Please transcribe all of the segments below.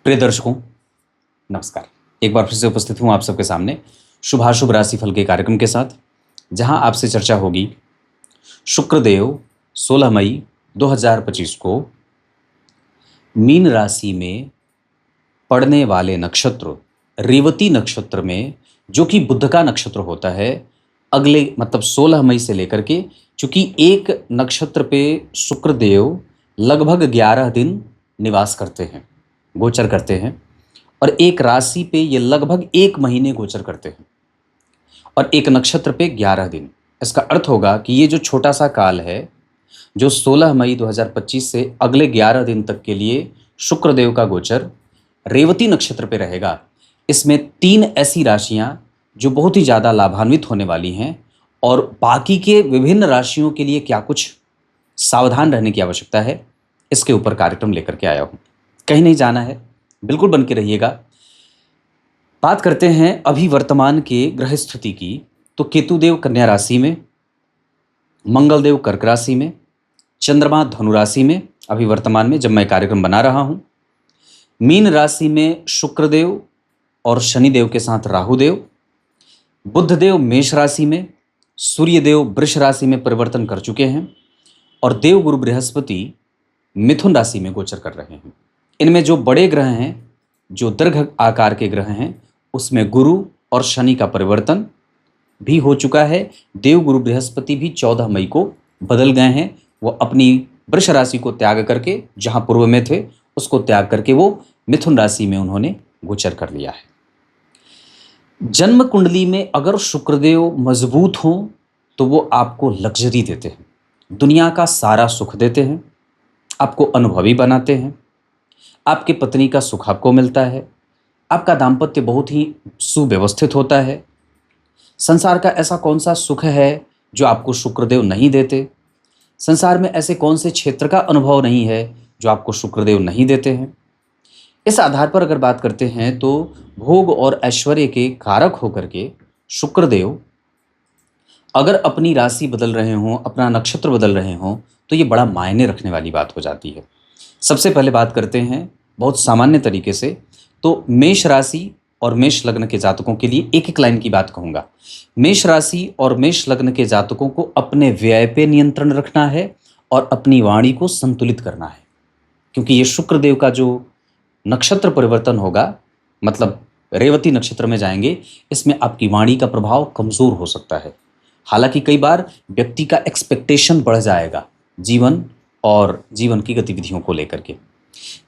प्रिय दर्शकों, नमस्कार। एक बार फिर से उपस्थित हूँ आप सबके सामने शुभाशुभ राशिफल के कार्यक्रम के साथ, जहां आपसे चर्चा होगी शुक्रदेव 16 मई 2025 को मीन राशि में पड़ने वाले नक्षत्र रेवती नक्षत्र में, जो कि बुध का नक्षत्र होता है, अगले मतलब 16 मई से लेकर के, चूंकि एक नक्षत्र पे शुक्रदेव लगभग 11 दिन निवास करते हैं, गोचर करते हैं, और एक राशि पे ये लगभग 1 महीने गोचर करते हैं और एक नक्षत्र पे 11 दिन। इसका अर्थ होगा कि ये जो छोटा सा काल है, जो 16 मई 2025 से अगले 11 दिन तक के लिए शुक्रदेव का गोचर रेवती नक्षत्र पे रहेगा, इसमें 3 ऐसी राशियां जो बहुत ही ज़्यादा लाभान्वित होने वाली हैं, और बाकी के विभिन्न राशियों के लिए क्या कुछ सावधान रहने की आवश्यकता है, इसके ऊपर कार्यक्रम लेकर के आया हूँ। कहीं नहीं जाना है, बिल्कुल बन के रहिएगा। बात करते हैं अभी वर्तमान के ग्रह स्थिति की, तो केतुदेव कन्या राशि में, मंगलदेव कर्क राशि में, चंद्रमा धनु राशि में अभी वर्तमान में जब मैं कार्यक्रम बना रहा हूं। मीन राशि में शुक्रदेव और शनिदेव के साथ राहुदेव, बुधदेव मेष राशि में, सूर्यदेव वृष राशि में परिवर्तन कर चुके हैं, और देव गुरु बृहस्पति मिथुन राशि में गोचर कर रहे हैं। इनमें जो बड़े ग्रह हैं, जो दीर्घ आकार के ग्रह हैं, उसमें गुरु और शनि का परिवर्तन भी हो चुका है। देव गुरु बृहस्पति भी 14 मई को बदल गए हैं। वो अपनी वृष राशि को त्याग करके, जहां पूर्व में थे उसको त्याग करके वो मिथुन राशि में उन्होंने गोचर कर लिया है। जन्म कुंडली में अगर शुक्रदेव मजबूत हों तो वो आपको लग्जरी देते हैं, दुनिया का सारा सुख देते हैं, आपको अनुभवी बनाते हैं, आपके पत्नी का सुख आपको मिलता है, आपका दाम्पत्य बहुत ही सुव्यवस्थित होता है। संसार का ऐसा कौन सा सुख है जो आपको शुक्रदेव नहीं देते? संसार में ऐसे कौन से क्षेत्र का अनुभव नहीं है जो आपको शुक्रदेव नहीं देते हैं? इस आधार पर अगर बात करते हैं तो भोग और ऐश्वर्य के कारक होकर के शुक्रदेव अगर अपनी राशि बदल रहे हों, अपना नक्षत्र बदल रहे हों, तो ये बड़ा मायने रखने वाली बात हो जाती है। सबसे पहले बात करते हैं बहुत सामान्य तरीके से, तो मेष राशि और मेष लग्न के जातकों के लिए एक एक लाइन की बात कहूँगा। मेष राशि और मेष लग्न के जातकों को अपने व्यय पे नियंत्रण रखना है और अपनी वाणी को संतुलित करना है, क्योंकि ये शुक्रदेव का जो नक्षत्र परिवर्तन होगा, मतलब रेवती नक्षत्र में जाएंगे, इसमें आपकी वाणी का प्रभाव कमज़ोर हो सकता है। हालांकि कई बार व्यक्ति का एक्सपेक्टेशन बढ़ जाएगा जीवन और जीवन की गतिविधियों को लेकर के।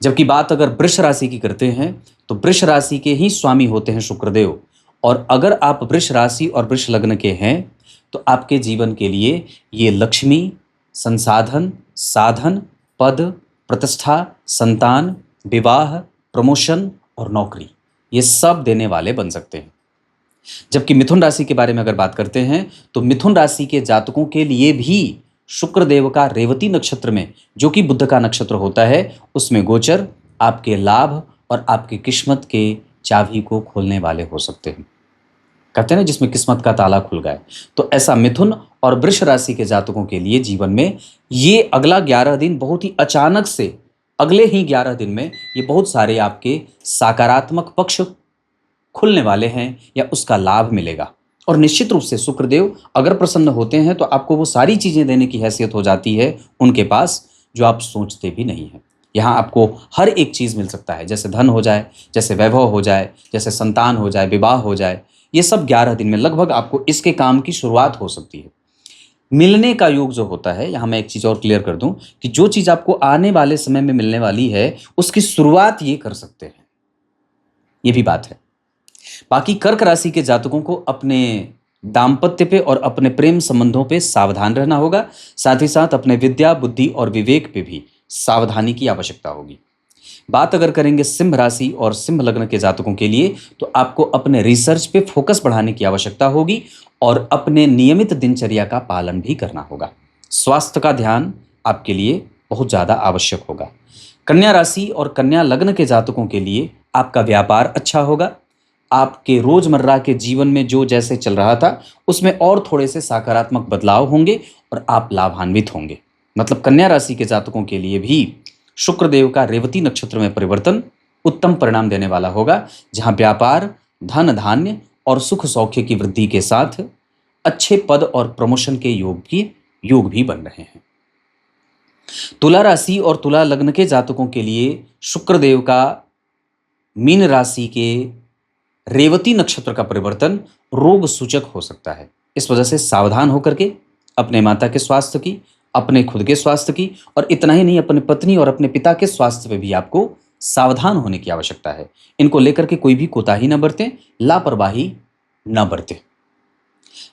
जबकि बात अगर वृष राशि की करते हैं तो वृष राशि के ही स्वामी होते हैं शुक्रदेव, और अगर आप वृष राशि और वृष लग्न के हैं तो आपके जीवन के लिए ये लक्ष्मी, संसाधन, साधन, पद, प्रतिष्ठा, संतान, विवाह, प्रमोशन और नौकरी, ये सब देने वाले बन सकते हैं। जबकि मिथुन राशि के बारे में अगर बात करते हैं तो मिथुन राशि के जातकों के लिए भी शुक्रदेव का रेवती नक्षत्र में, जो कि बुध का नक्षत्र होता है, उसमें गोचर आपके लाभ और आपकी किस्मत के चाबी को खोलने वाले हो सकते हैं। कहते हैं ना, जिसमें किस्मत का ताला खुल गया। तो ऐसा मिथुन और वृष राशि के जातकों के लिए जीवन में ये अगला 11 दिन बहुत ही अचानक से, अगले ही 11 दिन में ये बहुत सारे आपके सकारात्मक पक्ष खुलने वाले हैं या उसका लाभ मिलेगा। और निश्चित रूप से शुक्रदेव अगर प्रसन्न होते हैं तो आपको वो सारी चीज़ें देने की हैसियत हो जाती है उनके पास जो आप सोचते भी नहीं हैं। यहाँ आपको हर एक चीज़ मिल सकता है, जैसे धन हो जाए, जैसे वैभव हो जाए, जैसे संतान हो जाए, विवाह हो जाए। ये सब 11 दिन में लगभग आपको इसके काम की शुरुआत हो सकती है। मिलने का योग जो होता है, यहाँ मैं एक चीज़ और क्लियर कर दूँ कि जो चीज़ आपको आने वाले समय में मिलने वाली है उसकी शुरुआत ये कर सकते हैं, ये भी बात है। बाकी कर्क राशि के जातकों को अपने दाम्पत्य पे और अपने प्रेम संबंधों पे सावधान रहना होगा, साथ ही साथ अपने विद्या, बुद्धि और विवेक पे भी सावधानी की आवश्यकता होगी। बात अगर करेंगे सिंह राशि और सिंह लग्न के जातकों के लिए, तो आपको अपने रिसर्च पे फोकस बढ़ाने की आवश्यकता होगी और अपने नियमित दिनचर्या का पालन भी करना होगा। स्वास्थ्य का ध्यान आपके लिए बहुत ज़्यादा आवश्यक होगा। कन्या राशि और कन्या लग्न के जातकों के लिए आपका व्यापार अच्छा होगा। आपके रोजमर्रा के जीवन में जो जैसे चल रहा था उसमें और थोड़े से सकारात्मक बदलाव होंगे और आप लाभान्वित होंगे। मतलब कन्या राशि के जातकों के लिए भी शुक्रदेव का रेवती नक्षत्र में परिवर्तन उत्तम परिणाम देने वाला होगा, जहां व्यापार, धन धान्य और सुख सौख्य की वृद्धि के साथ अच्छे पद और प्रमोशन के योग भी बन रहे हैं। तुला राशि और तुला लग्न के जातकों के लिए शुक्रदेव का मीन राशि के रेवती नक्षत्र का परिवर्तन रोग सूचक हो सकता है। इस वजह से सावधान होकर के अपने माता के स्वास्थ्य की, अपने खुद के स्वास्थ्य की और इतना ही नहीं, अपने पत्नी और अपने पिता के स्वास्थ्य पे भी आपको सावधान होने की आवश्यकता है। इनको लेकर के कोई भी कोताही न बरतें, लापरवाही न बरतें।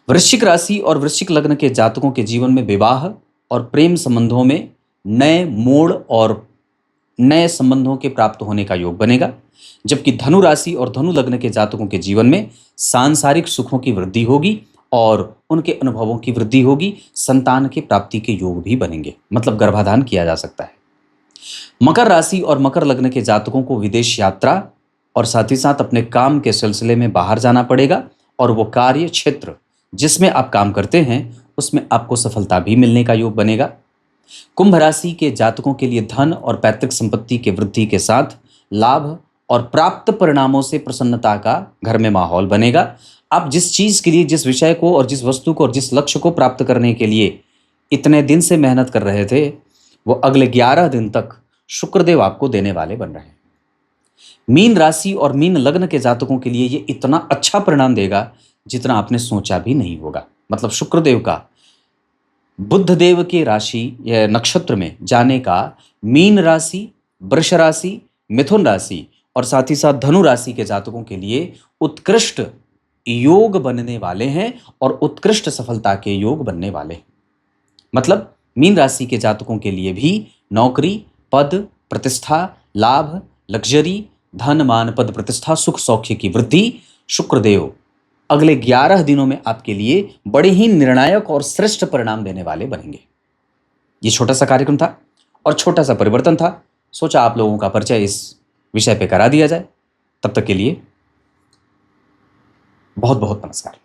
वृश्चिक राशि और वृश्चिक लग्न के जातकों के जीवन में विवाह और प्रेम संबंधों में नए मोड़ और नए संबंधों के प्राप्त होने का योग बनेगा, जबकि धनु राशि और धनु लग्न के जातकों के जीवन में सांसारिक सुखों की वृद्धि होगी और उनके अनुभवों की वृद्धि होगी। संतान की प्राप्ति के योग भी बनेंगे, मतलब गर्भाधान किया जा सकता है। मकर राशि और मकर लग्न के जातकों को विदेश यात्रा और साथ ही साथ अपने काम के सिलसिले में बाहर जाना पड़ेगा और वो कार्य क्षेत्र जिसमें आप काम करते हैं उसमें आपको सफलता भी मिलने का योग बनेगा। कुंभ राशि के जातकों के लिए धन और पैतृक संपत्ति के वृद्धि के साथ लाभ और प्राप्त परिणामों से प्रसन्नता का घर में माहौल बनेगा। आप जिस चीज के लिए, जिस विषय को और जिस वस्तु को और जिस लक्ष्य को प्राप्त करने के लिए इतने दिन से मेहनत कर रहे थे, वो अगले 11 दिन तक शुक्रदेव आपको देने वाले बन रहे हैं। मीन राशि और मीन लग्न के जातकों के लिए ये इतना अच्छा परिणाम देगा जितना आपने सोचा भी नहीं होगा। मतलब शुक्रदेव का बुध देव के राशि या नक्षत्र में जाने का मीन राशि, वृष राशि, मिथुन राशि और साथ ही साथ धनु राशि के जातकों के लिए उत्कृष्ट योग बनने वाले हैं और उत्कृष्ट सफलता के योग बनने वाले हैं। मतलब मीन राशि के जातकों के लिए भी नौकरी, पद, प्रतिष्ठा, लाभ, लग्जरी, धन, मान, पद, प्रतिष्ठा, सुख सौख्य की वृद्धि शुक्रदेव अगले 11 दिनों में आपके लिए बड़े ही निर्णायक और श्रेष्ठ परिणाम देने वाले बनेंगे। ये छोटा सा कार्यक्रम था और छोटा सा परिवर्तन था। सोचा आप लोगों का परिचय इस विषय पे करा दिया जाए। तब तक के लिए बहुत बहुत नमस्कार।